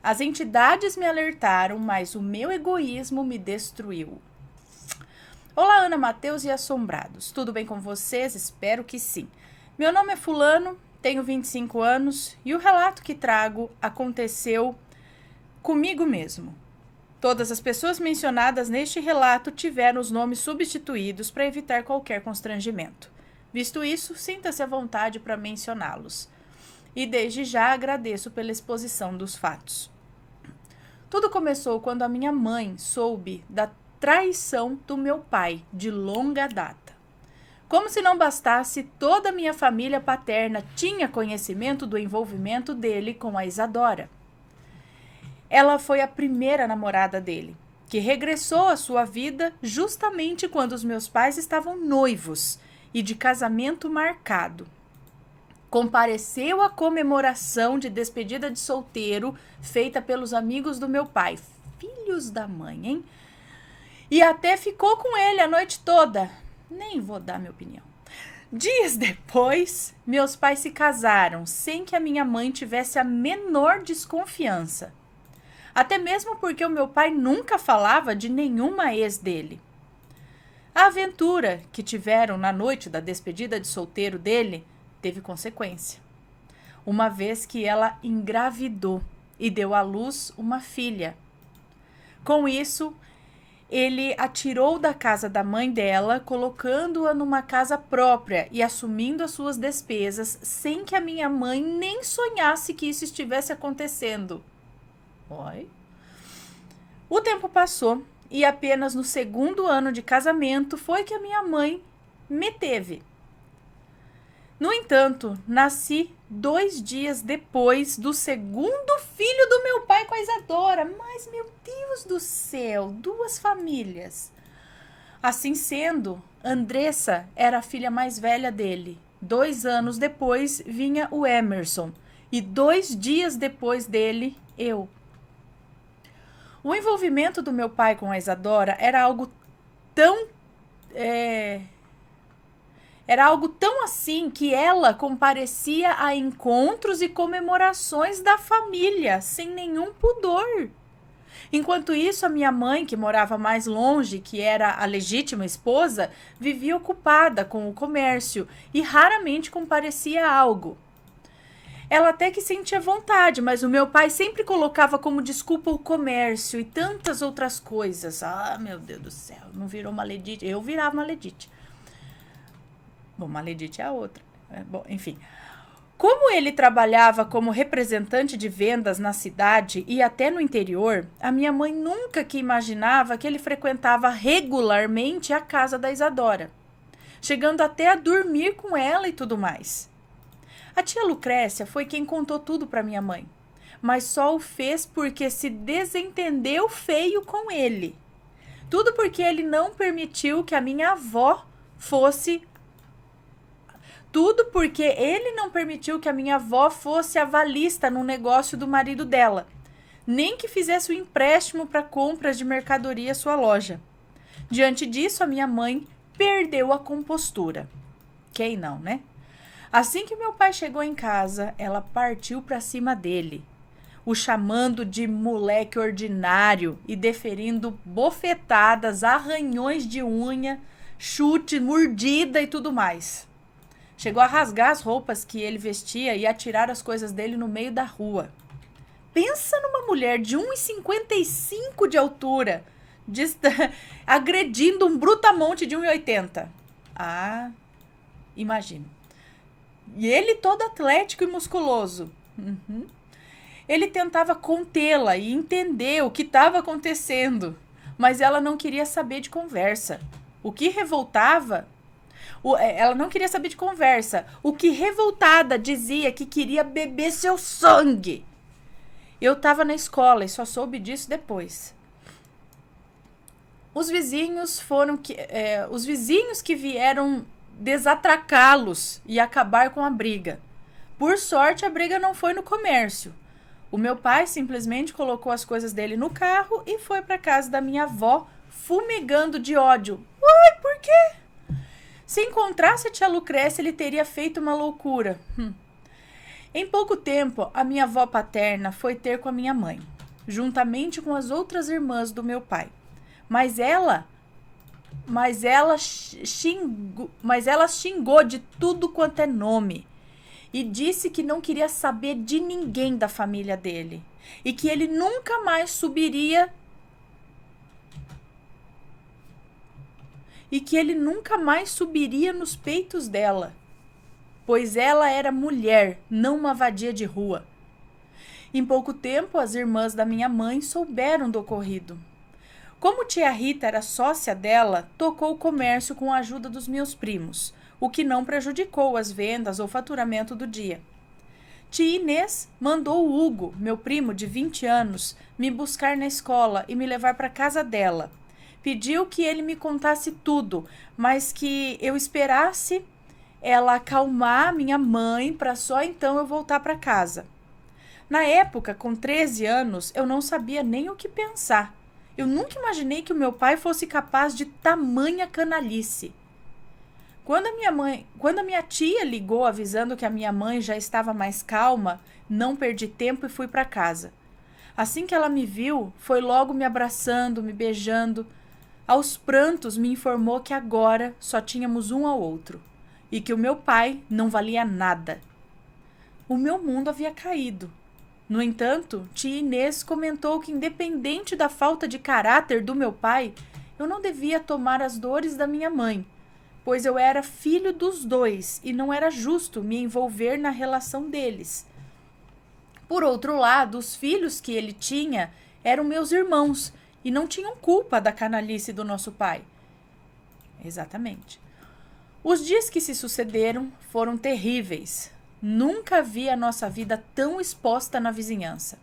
As entidades me alertaram, mas o meu egoísmo me destruiu. Olá, Ana, Matheus e assombrados. Tudo bem com vocês? Espero que sim. Meu nome é Fulano, tenho 25 anos e o relato que trago aconteceu comigo mesmo. Todas as pessoas mencionadas neste relato tiveram os nomes substituídos para evitar qualquer constrangimento. Visto isso, sinta-se à vontade para mencioná-los. E desde já agradeço pela exposição dos fatos. Tudo começou quando a minha mãe soube da traição do meu pai, de longa data. Como se não bastasse, toda a minha família paterna tinha conhecimento do envolvimento dele com a Isadora. Ela foi a primeira namorada dele, que regressou à sua vida justamente quando os meus pais estavam noivos e de casamento marcado. Compareceu à comemoração de despedida de solteiro feita pelos amigos do meu pai. Filhos da mãe, hein? E até ficou com ele a noite toda. Nem vou dar minha opinião. Dias depois, meus pais se casaram sem que a minha mãe tivesse a menor desconfiança. Até mesmo porque o meu pai nunca falava de nenhuma ex dele. A aventura que tiveram na noite da despedida de solteiro dele teve consequência. Uma vez que ela engravidou e deu à luz uma filha. Com isso, ele a tirou da casa da mãe dela, colocando-a numa casa própria e assumindo as suas despesas, sem que a minha mãe nem sonhasse que isso estivesse acontecendo. Oi. O tempo passou e apenas no segundo ano de casamento foi que a minha mãe me teve. No entanto, nasci 2 dias depois do segundo filho do meu pai com a Isadora. Mas, meu Deus do céu, 2 famílias. Assim sendo, Andressa era a filha mais velha dele. 2 anos depois vinha o Emerson e 2 dias depois dele, eu. O envolvimento do meu pai com a Isadora era algo tão assim que ela comparecia a encontros e comemorações da família, sem nenhum pudor. Enquanto isso, a minha mãe, que morava mais longe, que era a legítima esposa, vivia ocupada com o comércio e raramente comparecia a algo. Ela até que sentia vontade, mas o meu pai sempre colocava como desculpa o comércio e tantas outras coisas. Ah, meu Deus do céu, não virou maledite. Eu virava maledite. Bom, maledite é a outra. Bom, enfim. Como ele trabalhava como representante de vendas na cidade e até no interior, a minha mãe nunca que imaginava que ele frequentava regularmente a casa da Isadora, chegando até a dormir com ela e tudo mais. A tia Lucrécia foi quem contou tudo para minha mãe, mas só o fez porque se desentendeu feio com ele. Tudo porque ele não permitiu que a minha avó fosse... Tudo porque ele não permitiu que a minha avó fosse avalista no negócio do marido dela, nem que fizesse o empréstimo para compras de mercadoria à sua loja. Diante disso, a minha mãe perdeu a compostura. Quem não, né? Assim que meu pai chegou em casa, ela partiu para cima dele, o chamando de moleque ordinário e deferindo bofetadas, arranhões de unha, chute, mordida e tudo mais. Chegou a rasgar as roupas que ele vestia e a tirar as coisas dele no meio da rua. Pensa numa mulher de 1,55 de altura, agredindo um brutamonte de 1,80. Ah, imagino. E ele todo atlético e musculoso. Ele tentava contê-la e entender o que estava acontecendo, mas ela não queria saber de conversa. Ela não queria saber de conversa. O que revoltada dizia que queria beber seu sangue. Eu estava na escola e só soube disso depois. Os vizinhos que vieram desatracá-los e acabar com a briga. Por sorte, a briga não foi no comércio. O meu pai simplesmente colocou as coisas dele no carro e foi para casa da minha avó, fumegando de ódio. Uai, por quê? Se encontrasse a tia Lucrécia, ele teria feito uma loucura. Em pouco tempo, a minha avó paterna foi ter com a minha mãe, juntamente com as outras irmãs do meu pai. Mas ela xingou de tudo quanto é nome e disse que não queria saber de ninguém da família dele e que ele nunca mais subiria nos peitos dela, pois ela era mulher, não uma vadia de rua. Em pouco tempo, as irmãs da minha mãe souberam do ocorrido. Como tia Rita era sócia dela, tocou o comércio com a ajuda dos meus primos, o que não prejudicou as vendas ou faturamento do dia. Tia Inês mandou o Hugo, meu primo de 20 anos, me buscar na escola e me levar para casa dela. Pediu que ele me contasse tudo, mas que eu esperasse ela acalmar minha mãe para só então eu voltar para casa. Na época, com 13 anos, eu não sabia nem o que pensar. Eu nunca imaginei que o meu pai fosse capaz de tamanha canalice. Quando a minha tia ligou avisando que a minha mãe já estava mais calma, não perdi tempo e fui para casa. Assim que ela me viu, foi logo me abraçando, me beijando. Aos prantos me informou que agora só tínhamos um ao outro e que o meu pai não valia nada. O meu mundo havia caído. No entanto, tia Inês comentou que, independente da falta de caráter do meu pai, eu não devia tomar as dores da minha mãe, pois eu era filho dos dois e não era justo me envolver na relação deles. Por outro lado, os filhos que ele tinha eram meus irmãos e não tinham culpa da canalice do nosso pai. Exatamente. Os dias que se sucederam foram terríveis. Nunca vi a nossa vida tão exposta na vizinhança.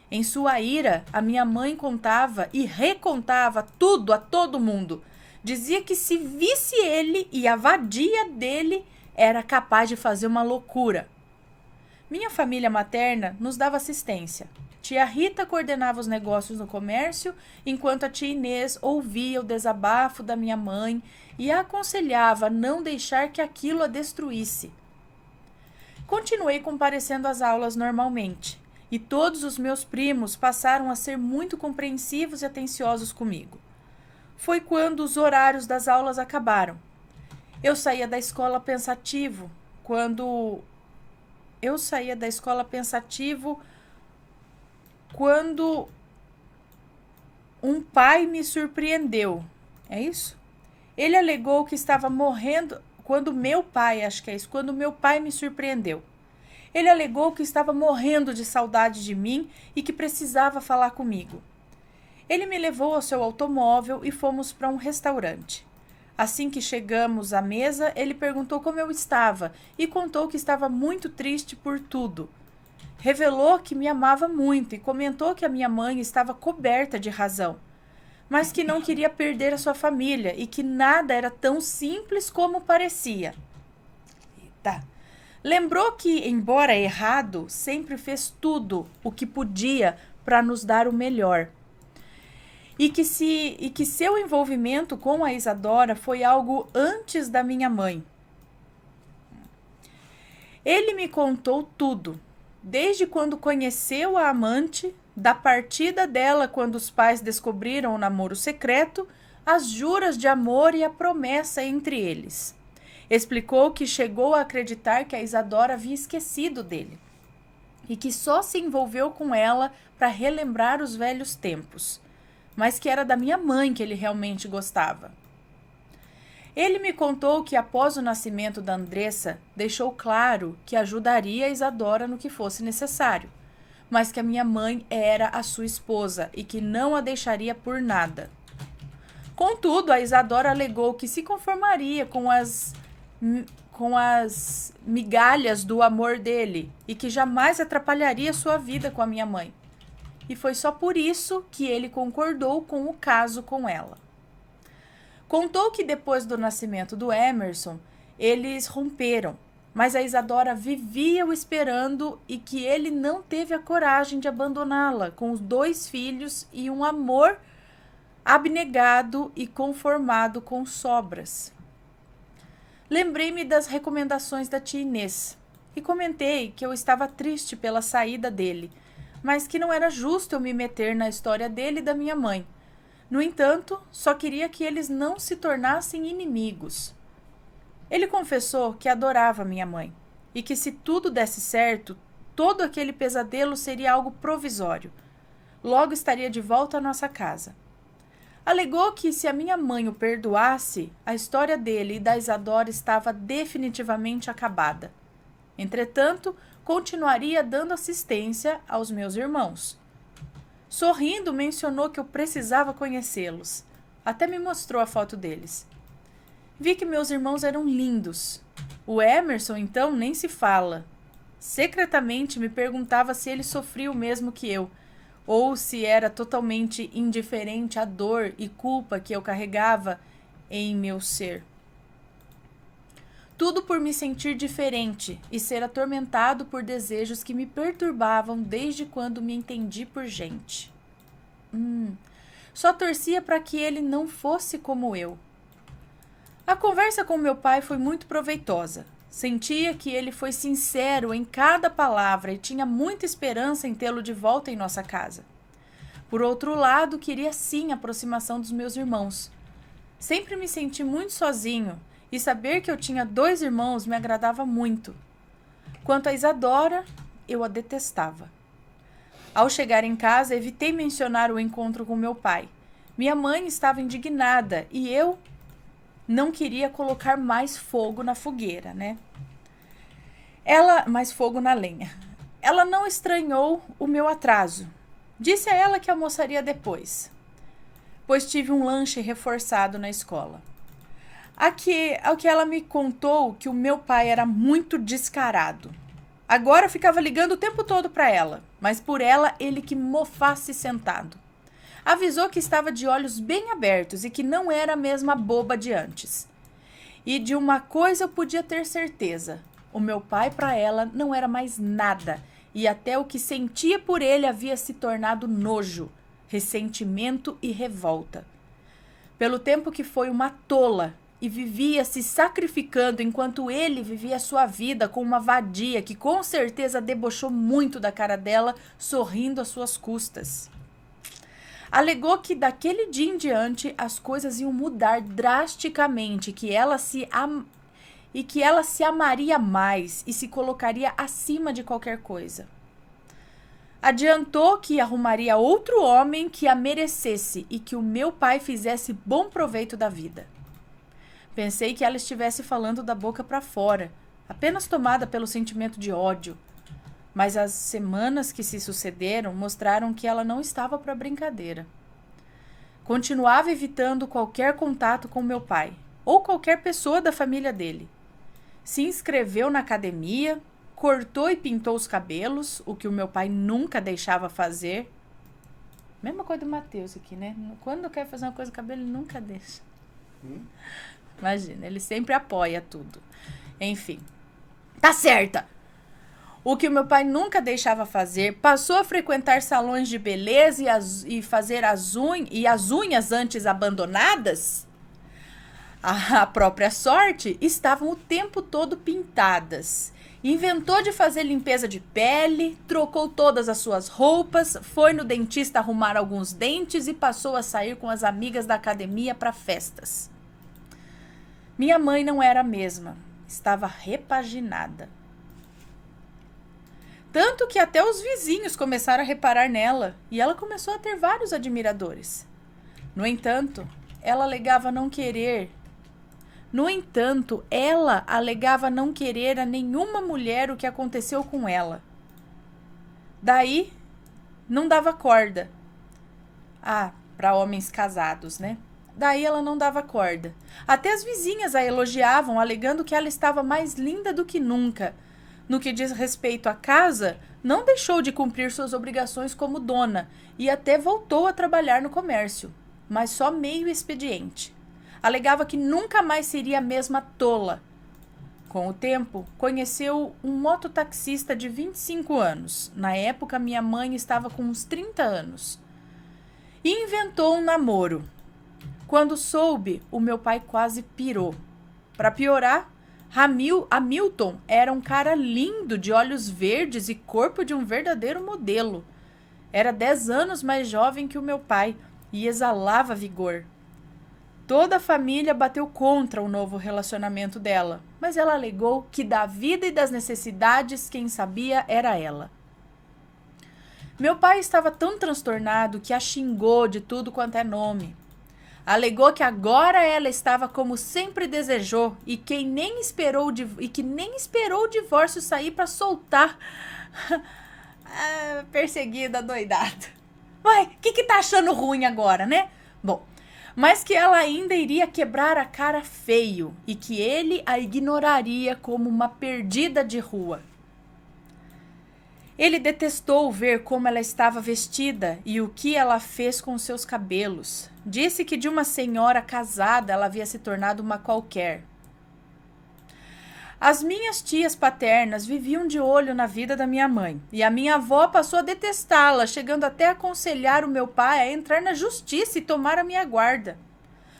Em sua ira, a minha mãe contava e recontava tudo a todo mundo. Dizia que se visse ele e a vadia dele, era capaz de fazer uma loucura. Minha família materna nos dava assistência. Tia Rita coordenava os negócios no comércio, enquanto a tia Inês ouvia o desabafo da minha mãe e a aconselhava a não deixar que aquilo a destruísse. Continuei comparecendo às aulas normalmente, e todos os meus primos passaram a ser muito compreensivos e atenciosos comigo. Foi quando os horários das aulas acabaram. Eu saía da escola pensativo quando um pai me surpreendeu. É isso? Ele alegou que estava morrendo quando meu pai me surpreendeu. Ele alegou que estava morrendo de saudade de mim e que precisava falar comigo. Ele me levou ao seu automóvel e fomos para um restaurante. Assim que chegamos à mesa, ele perguntou como eu estava e contou que estava muito triste por tudo. Revelou que me amava muito e comentou que a minha mãe estava coberta de razão, mas que não queria perder a sua família e que nada era tão simples como parecia. Eita. Lembrou que, embora errado, sempre fez tudo o que podia para nos dar o melhor. E que seu envolvimento com a Isadora foi algo antes da minha mãe. Ele me contou tudo, desde quando conheceu a amante, da partida dela quando os pais descobriram o namoro secreto, as juras de amor e a promessa entre eles. Explicou que chegou a acreditar que a Isadora havia esquecido dele e que só se envolveu com ela para relembrar os velhos tempos, mas que era da minha mãe que ele realmente gostava. Ele me contou que após o nascimento da Andressa, deixou claro que ajudaria a Isadora no que fosse necessário, mas que a minha mãe era a sua esposa e que não a deixaria por nada. Contudo, a Isadora alegou que se conformaria com as migalhas do amor dele e que jamais atrapalharia sua vida com a minha mãe. E foi só por isso que ele concordou com o caso com ela. Contou que depois do nascimento do Emerson, eles romperam, mas a Isadora vivia o esperando e que ele não teve a coragem de abandoná-la com os 2 filhos e um amor abnegado e conformado com sobras. Lembrei-me das recomendações da tia Inês e comentei que eu estava triste pela saída dele, mas que não era justo eu me meter na história dele e da minha mãe. No entanto, só queria que eles não se tornassem inimigos. Ele confessou que adorava minha mãe e que se tudo desse certo, todo aquele pesadelo seria algo provisório. Logo estaria de volta à nossa casa. Alegou que se a minha mãe o perdoasse, a história dele e da Isadora estava definitivamente acabada. Entretanto, continuaria dando assistência aos meus irmãos. Sorrindo, mencionou que eu precisava conhecê-los. Até me mostrou a foto deles. Vi que meus irmãos eram lindos. O Emerson, então, nem se fala. Secretamente me perguntava se ele sofria o mesmo que eu, ou se era totalmente indiferente à dor e culpa que eu carregava em meu ser. Tudo por me sentir diferente e ser atormentado por desejos que me perturbavam desde quando me entendi por gente. Só torcia para que ele não fosse como eu. A conversa com meu pai foi muito proveitosa. Sentia que ele foi sincero em cada palavra e tinha muita esperança em tê-lo de volta em nossa casa. Por outro lado, queria sim a aproximação dos meus irmãos. Sempre me senti muito sozinho e saber que eu tinha 2 irmãos me agradava muito. Quanto a Isadora, eu a detestava. Ao chegar em casa, evitei mencionar o encontro com meu pai. Minha mãe estava indignada e eu não queria colocar mais fogo na fogueira, né? Mais fogo na lenha. Ela não estranhou o meu atraso. Disse a ela que almoçaria depois, pois tive um lanche reforçado na escola. Ao que ela me contou que o meu pai era muito descarado. Agora ficava ligando o tempo todo para ela, mas por ela ele que mofasse sentado. Avisou que estava de olhos bem abertos e que não era a mesma boba de antes. E de uma coisa eu podia ter certeza: o meu pai para ela não era mais nada, e até o que sentia por ele havia se tornado nojo, ressentimento e revolta. Pelo tempo que foi uma tola e vivia se sacrificando enquanto ele vivia sua vida com uma vadia que com certeza debochou muito da cara dela, sorrindo às suas custas. Alegou que daquele dia em diante as coisas iam mudar drasticamente, que ela se amaria mais e se colocaria acima de qualquer coisa. Adiantou que arrumaria outro homem que a merecesse e que o meu pai fizesse bom proveito da vida. Pensei que ela estivesse falando da boca para fora, apenas tomada pelo sentimento de ódio. Mas as semanas que se sucederam mostraram que ela não estava para brincadeira. Continuava evitando qualquer contato com meu pai, ou qualquer pessoa da família dele. Se inscreveu na academia, cortou e pintou os cabelos, o que o meu pai nunca deixava fazer. Mesma coisa do Matheus aqui, né? Quando quer fazer uma coisa no cabelo, ele nunca deixa. Imagina, ele sempre apoia tudo. Enfim, tá certa! O que o meu pai nunca deixava fazer, passou a frequentar salões de beleza e fazer as unhas antes abandonadas, a própria sorte, estavam o tempo todo pintadas. Inventou de fazer limpeza de pele, trocou todas as suas roupas, foi no dentista arrumar alguns dentes e passou a sair com as amigas da academia para festas. Minha mãe não era a mesma, estava repaginada. Tanto que até os vizinhos começaram a reparar nela e ela começou a ter vários admiradores. No entanto, ela alegava não querer a nenhuma mulher o que aconteceu com ela. Daí, não dava corda. Para homens casados, né? Daí ela não dava corda. Até as vizinhas a elogiavam, alegando que ela estava mais linda do que nunca. No que diz respeito à casa, não deixou de cumprir suas obrigações como dona e até voltou a trabalhar no comércio, mas só meio expediente. Alegava que nunca mais seria a mesma tola. Com o tempo, conheceu um mototaxista de 25 anos. Na época, minha mãe estava com uns 30 anos. E inventou um namoro. Quando soube, o meu pai quase pirou. Para piorar, Hamilton era um cara lindo, de olhos verdes e corpo de um verdadeiro modelo. Era 10 anos mais jovem que o meu pai e exalava vigor. Toda a família bateu contra o novo relacionamento dela, mas ela alegou que da vida e das necessidades quem sabia era ela. Meu pai estava tão transtornado que a xingou de tudo quanto é nome. Alegou que agora ela estava como sempre desejou e que nem esperou o divórcio sair para soltar a perseguida doidada. Uai, o que tá achando ruim agora, né? Bom, mas que ela ainda iria quebrar a cara feio e que ele a ignoraria como uma perdida de rua. Ele detestou ver como ela estava vestida e o que ela fez com seus cabelos. Disse que de uma senhora casada ela havia se tornado uma qualquer. As minhas tias paternas viviam de olho na vida da minha mãe e a minha avó passou a detestá-la, chegando até a aconselhar o meu pai a entrar na justiça e tomar a minha guarda,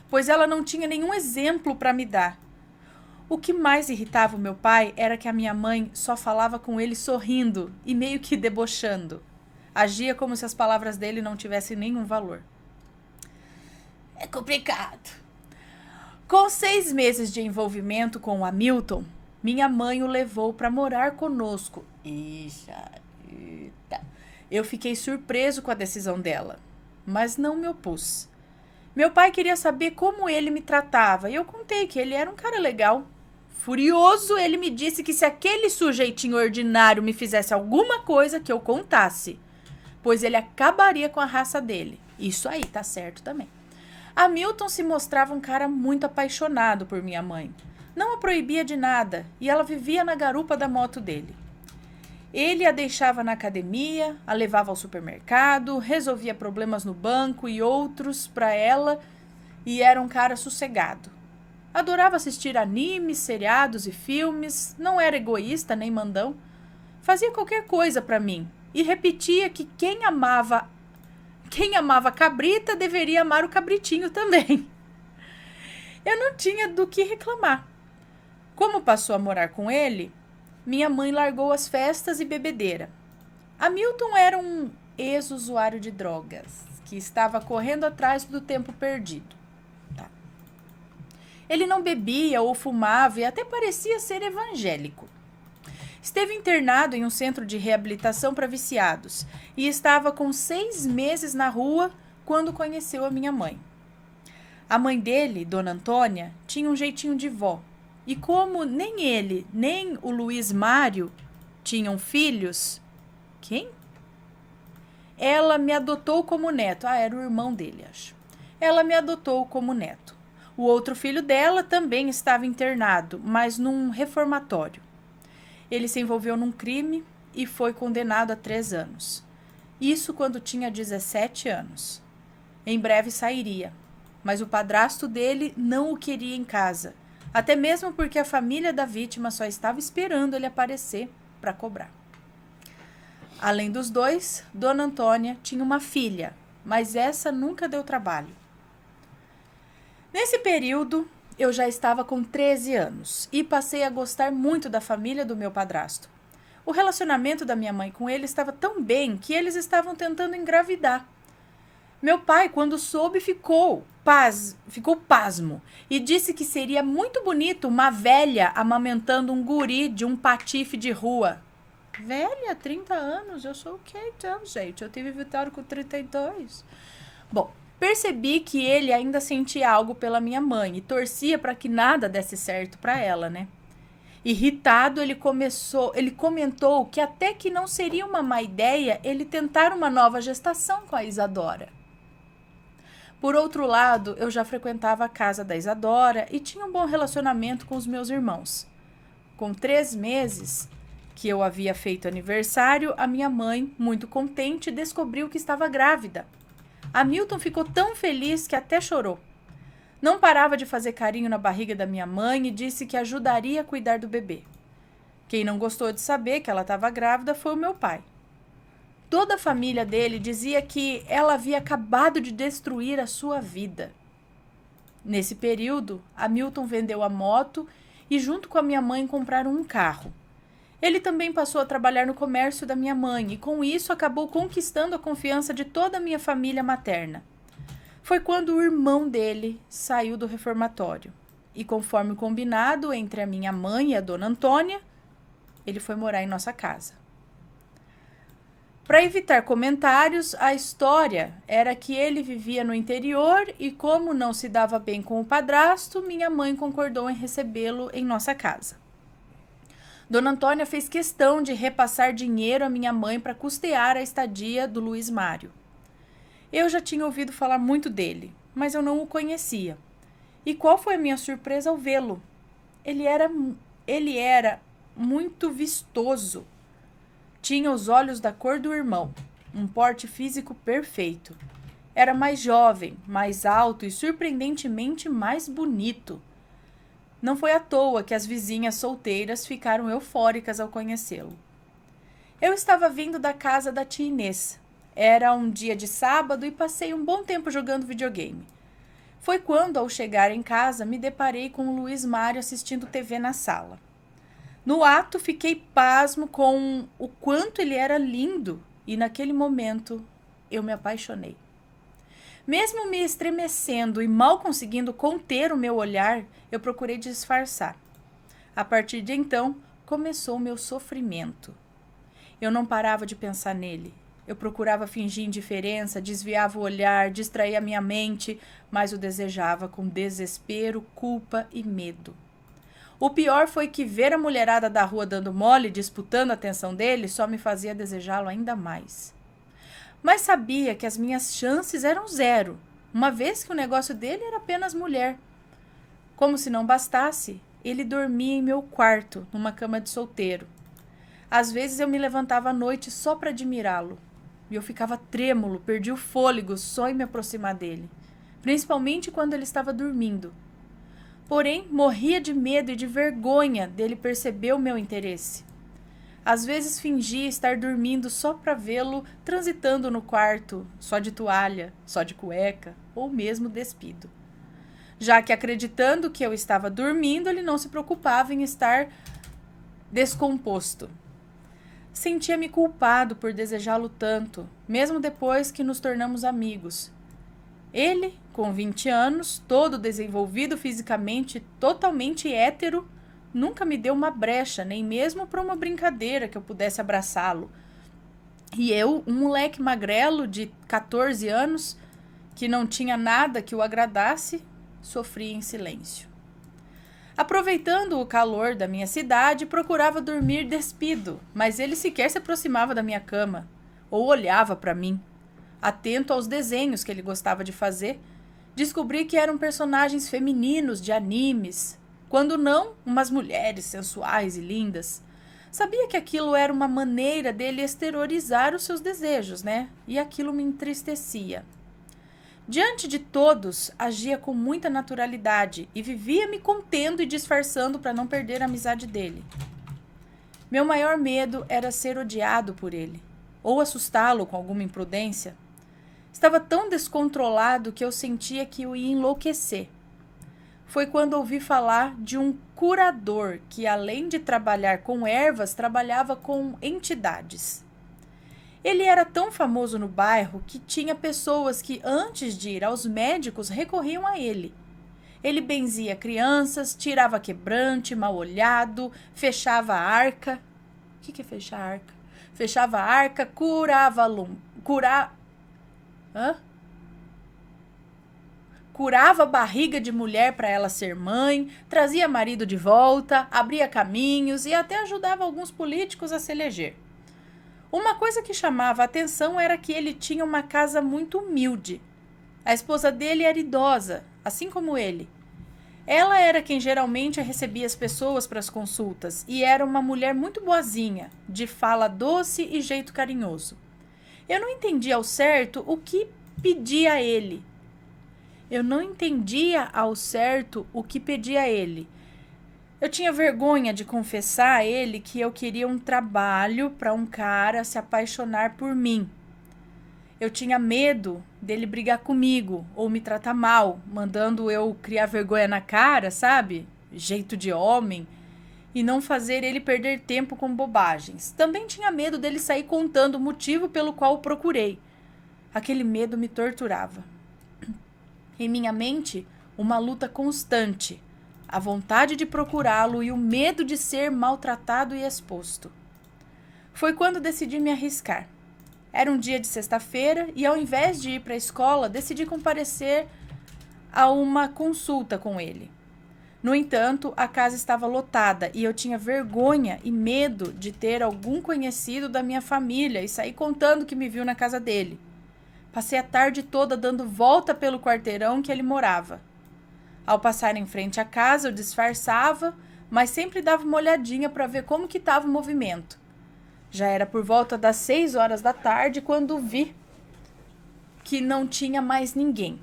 pois ela não tinha nenhum exemplo para me dar. O que mais irritava o meu pai era que a minha mãe só falava com ele sorrindo e meio que debochando. Agia como se as palavras dele não tivessem nenhum valor. É complicado. Com 6 meses de envolvimento com o Hamilton, minha mãe o levou para morar conosco. Eita. Eu fiquei surpreso com a decisão dela, mas não me opus. Meu pai queria saber como ele me tratava e eu contei que ele era um cara legal. Furioso, ele me disse que se aquele sujeitinho ordinário me fizesse alguma coisa, que eu contasse, pois ele acabaria com a raça dele. Isso aí, tá certo também. Hamilton se mostrava um cara muito apaixonado por minha mãe. Não a proibia de nada e ela vivia na garupa da moto dele. Ele a deixava na academia, a levava ao supermercado, resolvia problemas no banco e outros para ela e era um cara sossegado. Adorava assistir animes, seriados e filmes, não era egoísta nem mandão. Fazia qualquer coisa para mim e repetia que quem amava cabrita deveria amar o cabritinho também. Eu não tinha do que reclamar. Como passou a morar com ele, minha mãe largou as festas e bebedeira. Hamilton era um ex-usuário de drogas que estava correndo atrás do tempo perdido. Ele não bebia ou fumava e até parecia ser evangélico. Esteve internado em um centro de reabilitação para viciados e estava com 6 meses na rua quando conheceu a minha mãe. A mãe dele, Dona Antônia, tinha um jeitinho de vó. E como nem ele, nem o Luiz Mário tinham filhos... Quem? Ela me adotou como neto. Era o irmão dele, acho. Ela me adotou como neto. O outro filho dela também estava internado, mas num reformatório. Ele se envolveu num crime e foi condenado a 3 anos. Isso quando tinha 17 anos. Em breve sairia, mas o padrasto dele não o queria em casa, até mesmo porque a família da vítima só estava esperando ele aparecer para cobrar. Além dos dois, Dona Antônia tinha uma filha, mas essa nunca deu trabalho. Nesse período, eu já estava com 13 anos e passei a gostar muito da família do meu padrasto. O relacionamento da minha mãe com ele estava tão bem que eles estavam tentando engravidar. Meu pai, quando soube, ficou pasmo e disse que seria muito bonito uma velha amamentando um guri de um patife de rua. Velha, 30 anos, eu sou o quê então, gente? Eu tive Vitória com 32. Bom, percebi que ele ainda sentia algo pela minha mãe e torcia para que nada desse certo para ela, né? Irritado, ele comentou que até que não seria uma má ideia ele tentar uma nova gestação com a Isadora. Por outro lado, eu já frequentava a casa da Isadora e tinha um bom relacionamento com os meus irmãos. Com 3 meses que eu havia feito aniversário, a minha mãe, muito contente, descobriu que estava grávida. Hamilton ficou tão feliz que até chorou. Não parava de fazer carinho na barriga da minha mãe e disse que ajudaria a cuidar do bebê. Quem não gostou de saber que ela estava grávida foi o meu pai. Toda a família dele dizia que ela havia acabado de destruir a sua vida. Nesse período, Hamilton vendeu a moto e junto com a minha mãe compraram um carro. Ele também passou a trabalhar no comércio da minha mãe e com isso acabou conquistando a confiança de toda a minha família materna. Foi quando o irmão dele saiu do reformatório e, conforme combinado entre a minha mãe e a dona Antônia, ele foi morar em nossa casa. Para evitar comentários, a história era que ele vivia no interior e, como não se dava bem com o padrasto, minha mãe concordou em recebê-lo em nossa casa. Dona Antônia fez questão de repassar dinheiro à minha mãe para custear a estadia do Luiz Mário. Eu já tinha ouvido falar muito dele, mas eu não o conhecia. E qual foi a minha surpresa ao vê-lo? Ele era muito vistoso. Tinha os olhos da cor do irmão, um porte físico perfeito. Era mais jovem, mais alto e surpreendentemente mais bonito. Não foi à toa que as vizinhas solteiras ficaram eufóricas ao conhecê-lo. Eu estava vindo da casa da tia Inês. Era um dia de sábado e passei um bom tempo jogando videogame. Foi quando, ao chegar em casa, me deparei com o Luiz Mário assistindo TV na sala. No ato, fiquei pasmo com o quanto ele era lindo e, naquele momento, eu me apaixonei. Mesmo me estremecendo e mal conseguindo conter o meu olhar, eu procurei disfarçar. A partir de então, começou o meu sofrimento. Eu não parava de pensar nele. Eu procurava fingir indiferença, desviava o olhar, distraía minha mente, mas o desejava com desespero, culpa e medo. O pior foi que ver a mulherada da rua dando mole, disputando a atenção dele, só me fazia desejá-lo ainda mais. Mas sabia que as minhas chances eram zero, uma vez que o negócio dele era apenas mulher. Como se não bastasse, ele dormia em meu quarto, numa cama de solteiro. Às vezes eu me levantava à noite só para admirá-lo. E eu ficava trêmulo, perdi o fôlego só em me aproximar dele, principalmente quando ele estava dormindo. Porém, morria de medo e de vergonha dele perceber o meu interesse. Às vezes fingia estar dormindo só para vê-lo transitando no quarto, só de toalha, só de cueca ou mesmo despido. Já que, acreditando que eu estava dormindo, ele não se preocupava em estar descomposto. Sentia-me culpado por desejá-lo tanto, mesmo depois que nos tornamos amigos. Ele, com 20 anos, todo desenvolvido fisicamente, totalmente hétero, nunca me deu uma brecha, nem mesmo para uma brincadeira que eu pudesse abraçá-lo. E eu, um moleque magrelo de 14 anos, que não tinha nada que o agradasse, sofria em silêncio. Aproveitando o calor da minha cidade, procurava dormir despido, mas ele sequer se aproximava da minha cama, ou olhava para mim. Atento aos desenhos que ele gostava de fazer, descobri que eram personagens femininos de animes, quando não, umas mulheres sensuais e lindas. Sabia que aquilo era uma maneira dele exteriorizar os seus desejos, né? E aquilo me entristecia. Diante de todos, agia com muita naturalidade e vivia me contendo e disfarçando para não perder a amizade dele. Meu maior medo era ser odiado por ele, ou assustá-lo com alguma imprudência. Estava tão descontrolado que eu sentia que eu ia enlouquecer. Foi quando ouvi falar de um curador que, além de trabalhar com ervas, trabalhava com entidades. Ele era tão famoso no bairro que tinha pessoas que, antes de ir aos médicos, recorriam a ele. Ele benzia crianças, tirava quebrante, mal-olhado, fechava a arca. O que é fechar a arca? Fechava a arca, curava a barriga de mulher para ela ser mãe, trazia marido de volta, abria caminhos e até ajudava alguns políticos a se eleger. Uma coisa que chamava a atenção era que ele tinha uma casa muito humilde. A esposa dele era idosa, assim como ele. Ela era quem geralmente recebia as pessoas para as consultas e era uma mulher muito boazinha, de fala doce e jeito carinhoso. Eu não entendia ao certo o que pedia a ele. Eu tinha vergonha de confessar a ele que eu queria um trabalho para um cara se apaixonar por mim. Eu tinha medo dele brigar comigo ou me tratar mal, mandando eu criar vergonha na cara, sabe? jeito de homem, e não fazer ele perder tempo com bobagens. Também tinha medo dele sair contando o motivo pelo qual o procurei. Aquele medo me torturava. Em minha mente, uma luta constante, a vontade de procurá-lo e o medo de ser maltratado e exposto. Foi quando decidi me arriscar. Era um dia de sexta-feira e, ao invés de ir para a escola, decidi comparecer a uma consulta com ele. No entanto, a casa estava lotada e eu tinha vergonha e medo de ter algum conhecido da minha família e sair contando que me viu na casa dele. Passei a tarde toda dando volta pelo quarteirão que ele morava. Ao passar em frente à casa, eu disfarçava, mas sempre dava uma olhadinha para ver como que estava o movimento. Já era por volta das 6 horas da tarde quando vi que não tinha mais ninguém.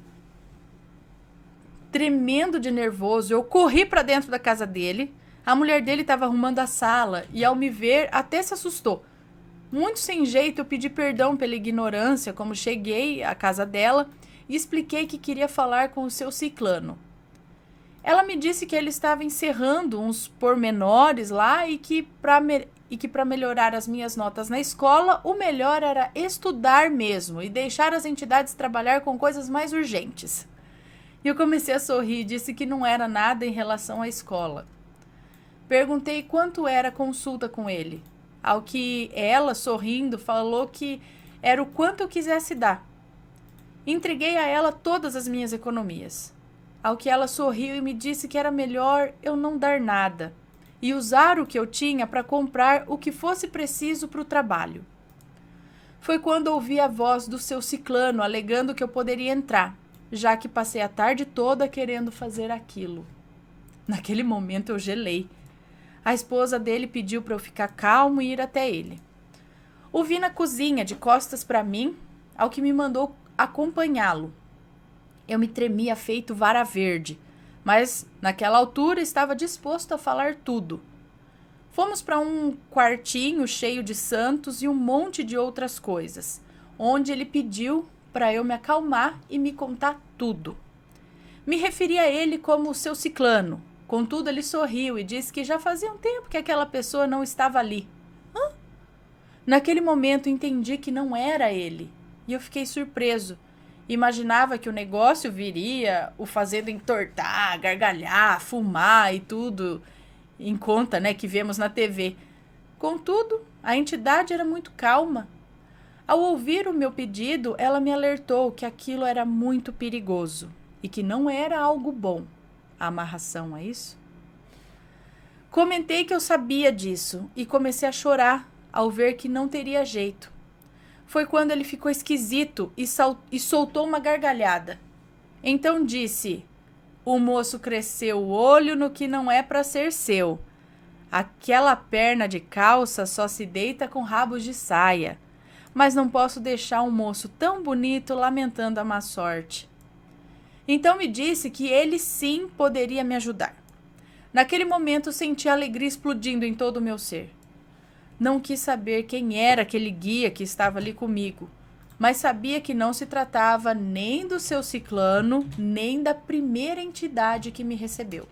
Tremendo de nervoso, eu corri para dentro da casa dele. A mulher dele estava arrumando a sala e, ao me ver, até se assustou. Muito sem jeito, eu pedi perdão pela ignorância, como cheguei à casa dela, e expliquei que queria falar com o seu ciclano. Ela me disse que ele estava encerrando uns pormenores lá e que para melhorar as minhas notas na escola, o melhor era estudar mesmo e deixar as entidades trabalhar com coisas mais urgentes. E eu comecei a sorrir e disse que não era nada em relação à escola. Perguntei quanto era a consulta com ele. Ao que ela, sorrindo, falou que era o quanto eu quisesse dar. Entreguei a ela todas as minhas economias. Ao que ela sorriu e me disse que era melhor eu não dar nada e usar o que eu tinha para comprar o que fosse preciso para o trabalho. Foi quando ouvi a voz do seu ciclano alegando que eu poderia entrar, já que passei a tarde toda querendo fazer aquilo. Naquele momento eu gelei. A esposa dele pediu para eu ficar calmo e ir até ele. O vi na cozinha, de costas para mim, ao que me mandou acompanhá-lo. Eu me tremia feito vara verde, mas naquela altura estava disposto a falar tudo. Fomos para um quartinho cheio de santos e um monte de outras coisas, onde ele pediu para eu me acalmar e me contar tudo. Me referi a ele como seu ciclano. Contudo, ele sorriu e disse que já fazia um tempo que aquela pessoa não estava ali. Hã? Naquele momento entendi que não era ele, e eu fiquei surpreso. Imaginava que o negócio viria o fazendo entortar, gargalhar, fumar e tudo em conta, né, que vemos na TV. Contudo, a entidade era muito calma. Ao ouvir o meu pedido, ela me alertou que aquilo era muito perigoso e que não era algo bom. A amarração, é isso? Comentei que eu sabia disso e comecei a chorar ao ver que não teria jeito. Foi quando ele ficou esquisito e soltou uma gargalhada. Então disse: o moço cresceu o olho no que não é para ser seu. Aquela perna de calça só se deita com rabos de saia. Mas não posso deixar um moço tão bonito lamentando a má sorte. Então me disse que ele sim poderia me ajudar. Naquele momento senti a alegria explodindo em todo o meu ser. Não quis saber quem era aquele guia que estava ali comigo, mas sabia que não se tratava nem do seu ciclano, nem da primeira entidade que me recebeu.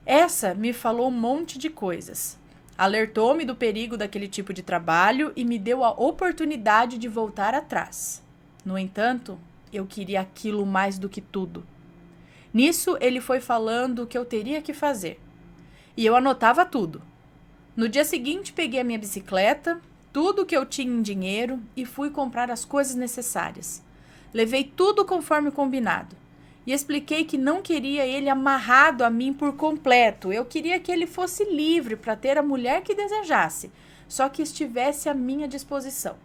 Essa me falou um monte de coisas. Alertou-me do perigo daquele tipo de trabalho e me deu a oportunidade de voltar atrás. No entanto, eu queria aquilo mais do que tudo. Nisso, ele foi falando o que eu teria que fazer. E eu anotava tudo. No dia seguinte, peguei a minha bicicleta, tudo o que eu tinha em dinheiro e fui comprar as coisas necessárias. Levei tudo conforme combinado. E expliquei que não queria ele amarrado a mim por completo. Eu queria que ele fosse livre para ter a mulher que desejasse, só que estivesse à minha disposição.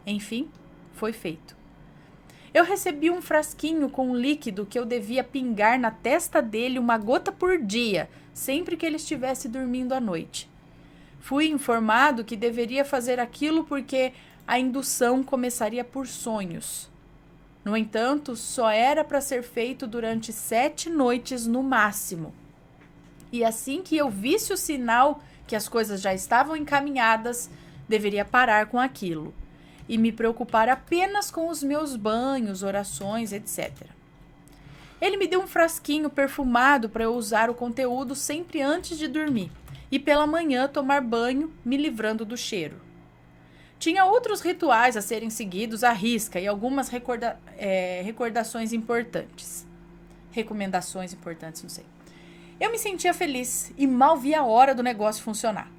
Enfim, foi feito. Eu recebi um frasquinho com um líquido que eu devia pingar na testa dele uma gota por dia, sempre que ele estivesse dormindo à noite. Fui informado que deveria fazer aquilo porque a indução começaria por sonhos. No entanto, só era para ser feito durante 7 noites no máximo. E assim que eu visse o sinal que as coisas já estavam encaminhadas, deveria parar com aquilo e me preocupar apenas com os meus banhos, orações, etc. Ele me deu um frasquinho perfumado para eu usar o conteúdo sempre antes de dormir e pela manhã tomar banho, me livrando do cheiro. Tinha outros rituais a serem seguidos à risca e algumas recordações importantes. Recomendações importantes, não sei. Eu me sentia feliz e mal via a hora do negócio funcionar.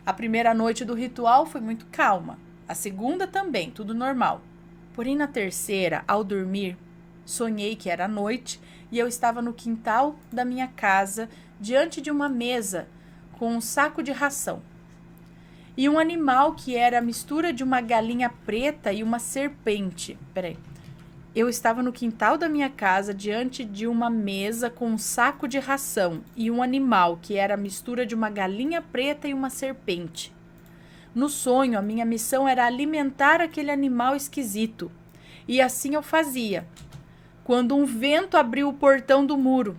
A primeira noite do ritual foi muito calma. A segunda também, tudo normal. Porém, na terceira, ao dormir, sonhei que era noite e eu estava no quintal da minha casa, diante de uma mesa com um saco de ração. E um animal que era a mistura de uma galinha preta e uma serpente. Eu estava no quintal da minha casa, diante de uma mesa com um saco de ração e um animal que era a mistura de uma galinha preta e uma serpente. No sonho, a minha missão era alimentar aquele animal esquisito. E assim eu fazia. Quando um vento abriu o portão do muro.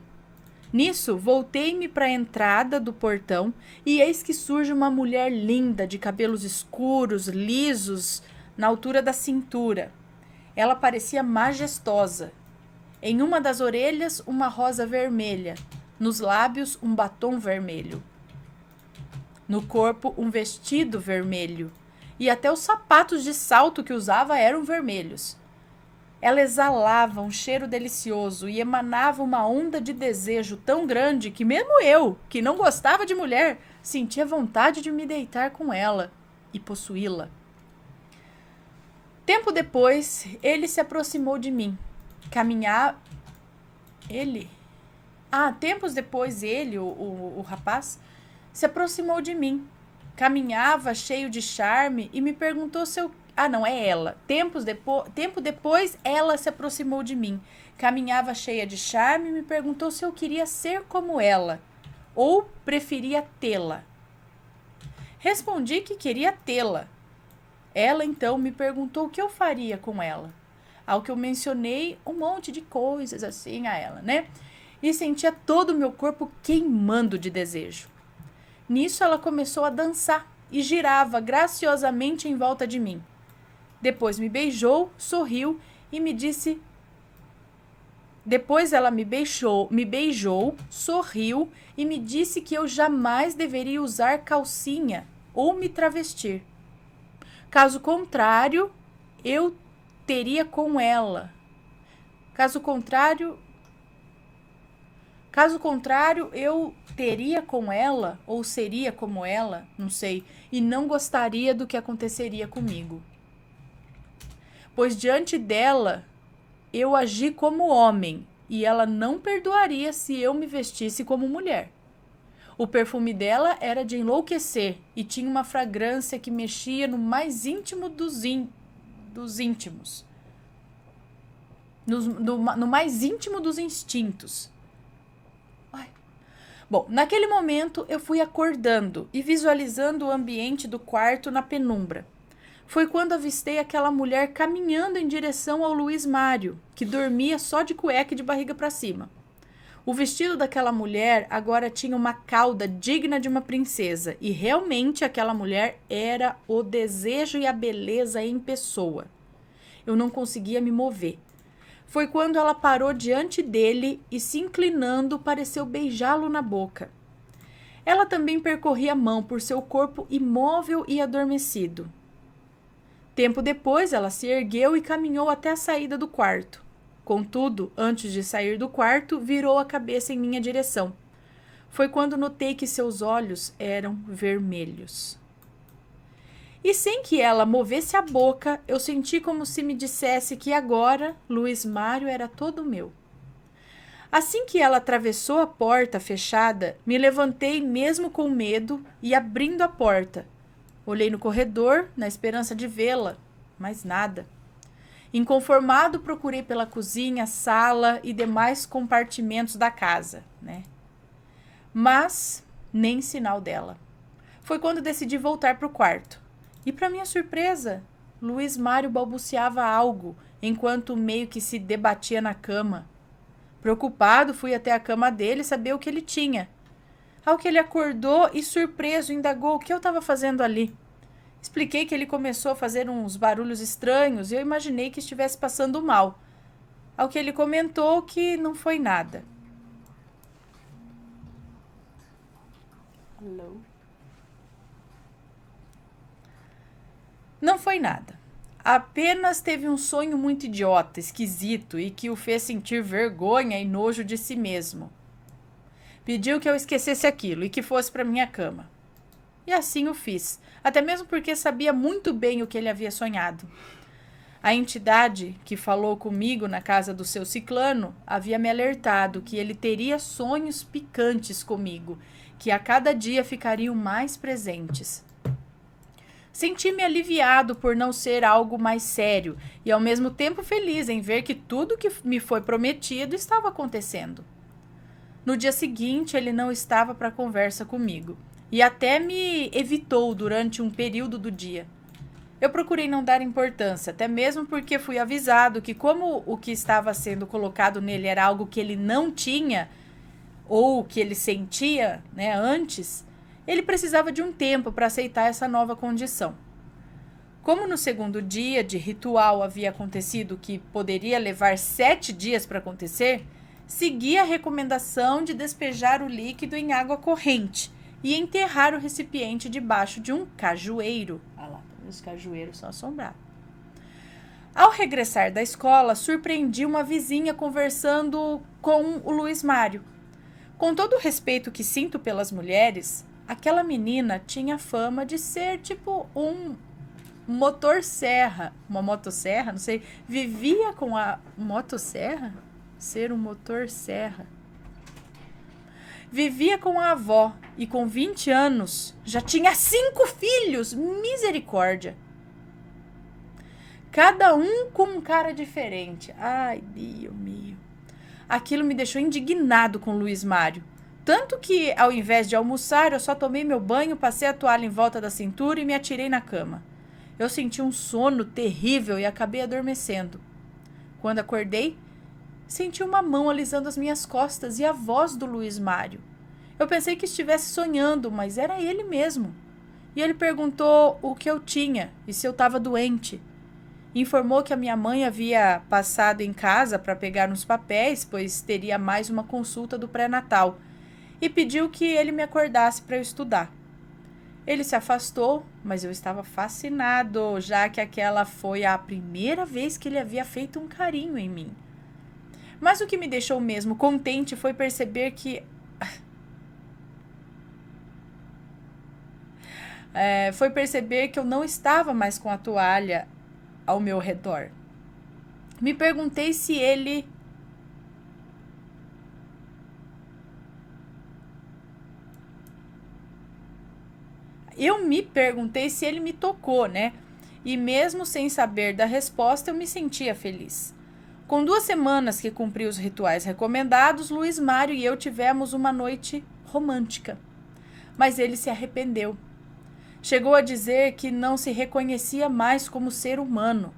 Nisso, voltei-me para a entrada do portão e eis que surge uma mulher linda, de cabelos escuros, lisos, na altura da cintura. Ela parecia majestosa. Em uma das orelhas, uma rosa vermelha. Nos lábios, um batom vermelho. No corpo, um vestido vermelho. E até os sapatos de salto que usava eram vermelhos. Ela exalava um cheiro delicioso e emanava uma onda de desejo tão grande que mesmo eu, que não gostava de mulher, sentia vontade de me deitar com ela e possuí-la. Tempo depois, ele se aproximou de mim. Tempos depois, ele, o rapaz, se aproximou de mim. Caminhava cheio de charme e me perguntou se eu... é ela. Tempo depois, ela se aproximou de mim. Caminhava cheia de charme e me perguntou se eu queria ser como ela ou preferia tê-la. Respondi que queria tê-la. Ela, então, me perguntou o que eu faria com ela. Ao que eu mencionei um monte de coisas assim a ela, né? E sentia todo o meu corpo queimando de desejo. Nisso, ela começou a dançar e girava graciosamente em volta de mim. Depois me beijou, sorriu e me disse... Depois ela me beijou, sorriu e me disse que eu jamais deveria usar calcinha ou me travestir. Caso contrário, eu teria com ela. Caso contrário, eu teria com ela ou seria como ela, não sei, e não gostaria do que aconteceria comigo. Pois diante dela eu agi como homem e ela não perdoaria se eu me vestisse como mulher. O perfume dela era de enlouquecer e tinha uma fragrância que mexia no mais íntimo dos íntimos. No mais íntimo dos instintos. Bom, naquele momento eu fui acordando e visualizando o ambiente do quarto na penumbra. Foi quando avistei aquela mulher caminhando em direção ao Luiz Mário, que dormia só de cueca e de barriga para cima. O vestido daquela mulher agora tinha uma cauda digna de uma princesa, e realmente aquela mulher era o desejo e a beleza em pessoa. Eu não conseguia me mover. Foi quando ela parou diante dele e, se inclinando, pareceu beijá-lo na boca. Ela também percorria a mão por seu corpo imóvel e adormecido. Tempo depois, ela se ergueu e caminhou até a saída do quarto. Contudo, antes de sair do quarto, virou a cabeça em minha direção. Foi quando notei que seus olhos eram vermelhos. E sem que ela movesse a boca, eu senti como se me dissesse que agora Luiz Mário era todo meu. Assim que ela atravessou a porta fechada, me levantei mesmo com medo e abrindo a porta. Olhei no corredor, na esperança de vê-la, mas nada. Inconformado, procurei pela cozinha, sala e demais compartimentos da casa, né? Mas nem sinal dela. Foi quando decidi voltar para o quarto. E, para minha surpresa, Luiz Mário balbuciava algo, enquanto meio que se debatia na cama. Preocupado, fui até a cama dele saber o que ele tinha. Ao que ele acordou e, surpreso, indagou o que eu estava fazendo ali. Expliquei que ele começou a fazer uns barulhos estranhos e eu imaginei que estivesse passando mal. ao que ele comentou que não foi nada. Hello? Não foi nada. Apenas teve um sonho muito idiota, esquisito e que o fez sentir vergonha e nojo de si mesmo. Pediu que eu esquecesse aquilo e que fosse para minha cama. E assim o fiz, até mesmo porque sabia muito bem o que ele havia sonhado. A entidade que falou comigo na casa do seu ciclano havia me alertado que ele teria sonhos picantes comigo, que a cada dia ficariam mais presentes. Senti-me aliviado por não ser algo mais sério e ao mesmo tempo feliz em ver que tudo que me foi prometido estava acontecendo. No dia seguinte, ele não estava para conversa comigo e até me evitou durante um período do dia. Eu procurei não dar importância, até mesmo porque fui avisado que como o que estava sendo colocado nele era algo que ele não tinha ou que ele sentia, antes, ele precisava de um tempo para aceitar essa nova condição. Como no segundo dia de ritual havia acontecido que poderia levar 7 dias para acontecer, segui a recomendação de despejar o líquido em água corrente e enterrar o recipiente debaixo de um cajueiro. Olha lá, os cajueiros são assombrados. Ao regressar da escola, surpreendi uma vizinha conversando com o Luiz Mário. Com todo o respeito que sinto pelas mulheres, aquela menina tinha fama de ser tipo um motosserra. Uma motosserra, não sei. Vivia com a motosserra? Ser um motosserra. Vivia com a avó e com 20 anos já tinha 5 filhos. Misericórdia. Cada um com um cara diferente. Ai, Deus meu. Aquilo me deixou indignado com o Luiz Mário. Tanto que, ao invés de almoçar, eu só tomei meu banho, passei a toalha em volta da cintura e me atirei na cama. Eu senti um sono terrível e acabei adormecendo. Quando acordei, senti uma mão alisando as minhas costas e a voz do Luiz Mário. Eu pensei que estivesse sonhando, mas era ele mesmo. E ele perguntou o que eu tinha e se eu estava doente. Informou que a minha mãe havia passado em casa para pegar uns papéis, pois teria mais uma consulta do pré-natal, e pediu que ele me acordasse para eu estudar. Ele se afastou, mas eu estava fascinado, já que aquela foi a primeira vez que ele havia feito um carinho em mim. Mas o que me deixou mesmo contente foi perceber que... eu não estava mais com a toalha ao meu redor. Me perguntei se ele... Eu me perguntei se ele me tocou, E mesmo sem saber da resposta, eu me sentia feliz. Com 2 semanas que cumpri os rituais recomendados, Luiz Mário e eu tivemos uma noite romântica. Mas ele se arrependeu. Chegou a dizer que não se reconhecia mais como ser humano.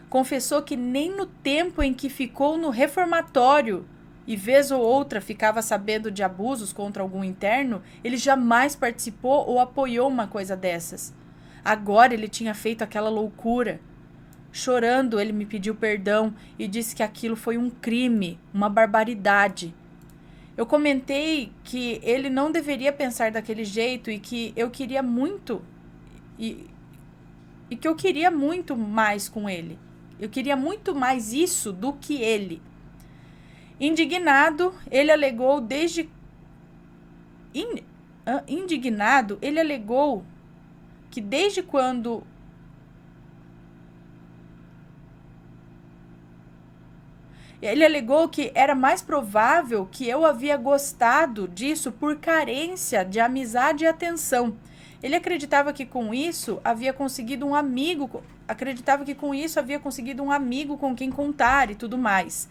Confessou que nem no tempo em que ficou no reformatório e vez ou outra ficava sabendo de abusos contra algum interno, ele jamais participou ou apoiou uma coisa dessas. Agora ele tinha feito aquela loucura. Chorando, ele me pediu perdão e disse que aquilo foi um crime, uma barbaridade. Eu comentei que ele não deveria pensar daquele jeito e que eu queria muito e que eu queria muito mais com ele. Eu queria muito mais isso do que ele. Indignado, ele alegou que desde quando ele alegou que era mais provável que eu havia gostado disso por carência de amizade e atenção. Ele acreditava que com isso havia conseguido um amigo com quem contar e tudo mais.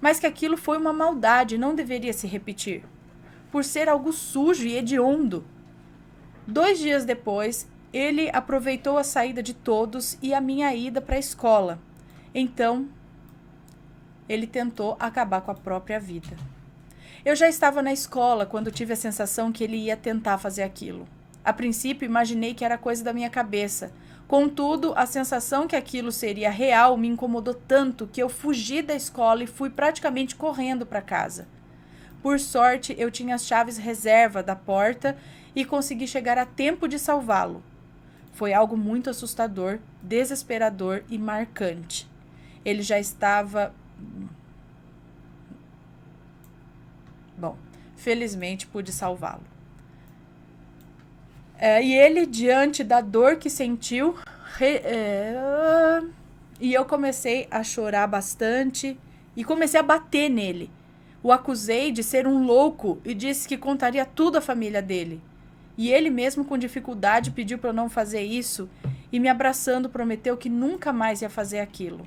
Mas que aquilo foi uma maldade, não deveria se repetir. Por ser algo sujo e hediondo. 2 dias depois, ele aproveitou a saída de todos e a minha ida para a escola. Então, ele tentou acabar com a própria vida. Eu já estava na escola quando tive a sensação que ele ia tentar fazer aquilo. A princípio, imaginei que era coisa da minha cabeça, Contudo, a sensação que aquilo seria real me incomodou tanto que eu fugi da escola e fui praticamente correndo para casa. Por sorte, eu tinha as chaves reserva da porta e consegui chegar a tempo de salvá-lo. Foi algo muito assustador, desesperador e marcante. Ele já estava... Bom, felizmente pude salvá-lo. E ele, diante da dor que sentiu, e eu comecei a chorar bastante e comecei a bater nele. O acusei de ser um louco e disse que contaria tudo à família dele. E ele mesmo, com dificuldade, pediu para eu não fazer isso e, me abraçando, prometeu que nunca mais ia fazer aquilo.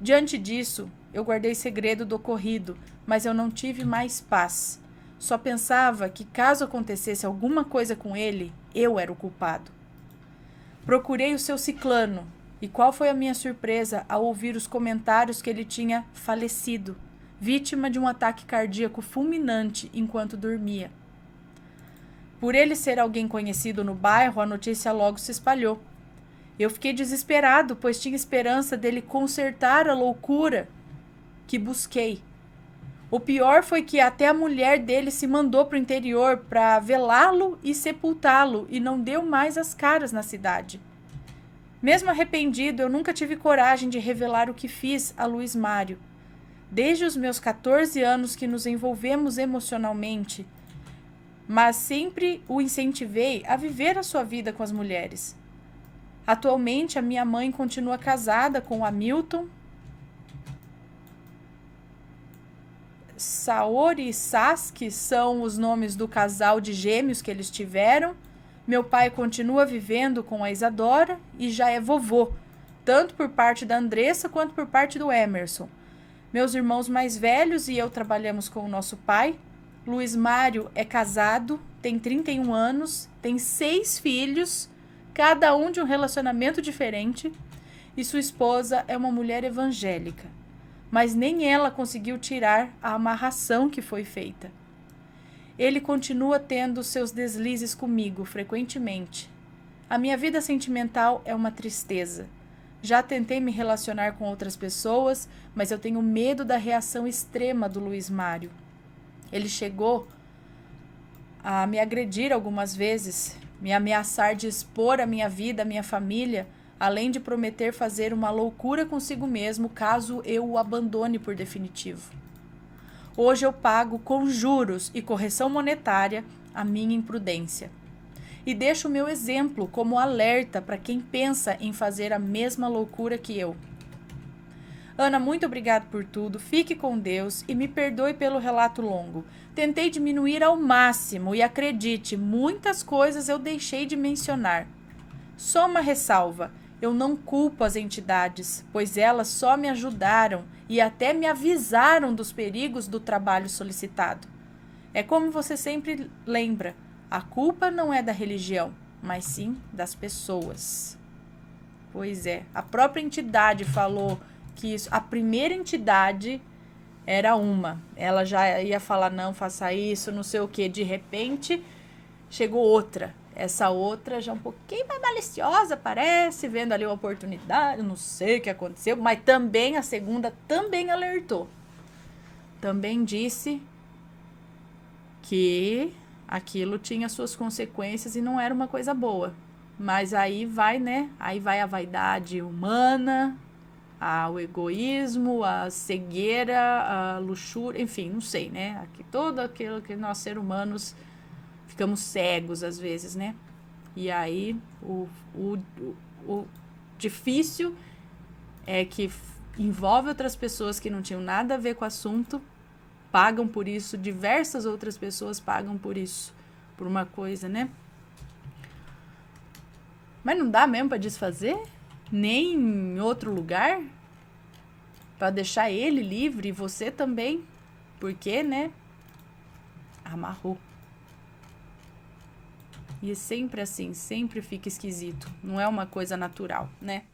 Diante disso, eu guardei segredo do ocorrido, mas eu não tive mais paz. Só pensava que, caso acontecesse alguma coisa com ele, eu era o culpado. Procurei o seu ciclano, e qual foi a minha surpresa ao ouvir os comentários que ele tinha falecido, vítima de um ataque cardíaco fulminante enquanto dormia. Por ele ser alguém conhecido no bairro, a notícia logo se espalhou. Eu fiquei desesperado, pois tinha esperança dele consertar a loucura que busquei. O pior foi que até a mulher dele se mandou para o interior para velá-lo e sepultá-lo e não deu mais as caras na cidade. Mesmo arrependido, eu nunca tive coragem de revelar o que fiz a Luiz Mário. Desde os meus 14 anos que nos envolvemos emocionalmente, mas sempre o incentivei a viver a sua vida com as mulheres. Atualmente, a minha mãe continua casada com o Hamilton, Saori e Sasuke são os nomes do casal de gêmeos que eles tiveram. Meu pai continua vivendo com a Isadora e já é vovô, tanto por parte da Andressa quanto por parte do Emerson. Meus irmãos mais velhos e eu trabalhamos com o nosso pai. Luiz Mário é casado, tem 31 anos, tem 6 filhos, cada um de um relacionamento diferente, e sua esposa é uma mulher evangélica. Mas nem ela conseguiu tirar a amarração que foi feita. Ele continua tendo seus deslizes comigo, frequentemente. A minha vida sentimental é uma tristeza. Já tentei me relacionar com outras pessoas, mas eu tenho medo da reação extrema do Luiz Mário. Ele chegou a me agredir algumas vezes, me ameaçar de expor a minha vida, a minha família, além de prometer fazer uma loucura consigo mesmo caso eu o abandone por definitivo. Hoje eu pago com juros e correção monetária a minha imprudência. E deixo o meu exemplo como alerta para quem pensa em fazer a mesma loucura que eu. Ana, muito obrigada por tudo, fique com Deus e me perdoe pelo relato longo. Tentei diminuir ao máximo e acredite, muitas coisas eu deixei de mencionar. Só uma ressalva. Eu não culpo as entidades, pois elas só me ajudaram e até me avisaram dos perigos do trabalho solicitado. É como você sempre lembra, a culpa não é da religião, mas sim das pessoas. Pois é, a própria entidade falou que isso, a primeira entidade era uma. Ela já ia falar, não, faça isso, não sei o quê. De repente, chegou outra. Essa outra já um pouquinho mais maliciosa, parece, vendo ali uma oportunidade, não sei o que aconteceu, mas também a segunda também alertou. Também disse que aquilo tinha suas consequências e não era uma coisa boa. Mas aí vai, né? Aí vai a vaidade humana, o egoísmo, a cegueira, a luxúria, enfim, não sei, né? Todo aquilo que nós seres humanos ficamos cegos às vezes, né? E aí o difícil é que envolve outras pessoas que não tinham nada a ver com o assunto, pagam por isso, diversas outras pessoas pagam por isso, por uma coisa, né? Mas não dá mesmo para desfazer? Nem em outro lugar? Para deixar ele livre e você também? Porque, né? Amarrou. E é sempre assim, sempre fica esquisito. Não é uma coisa natural, né?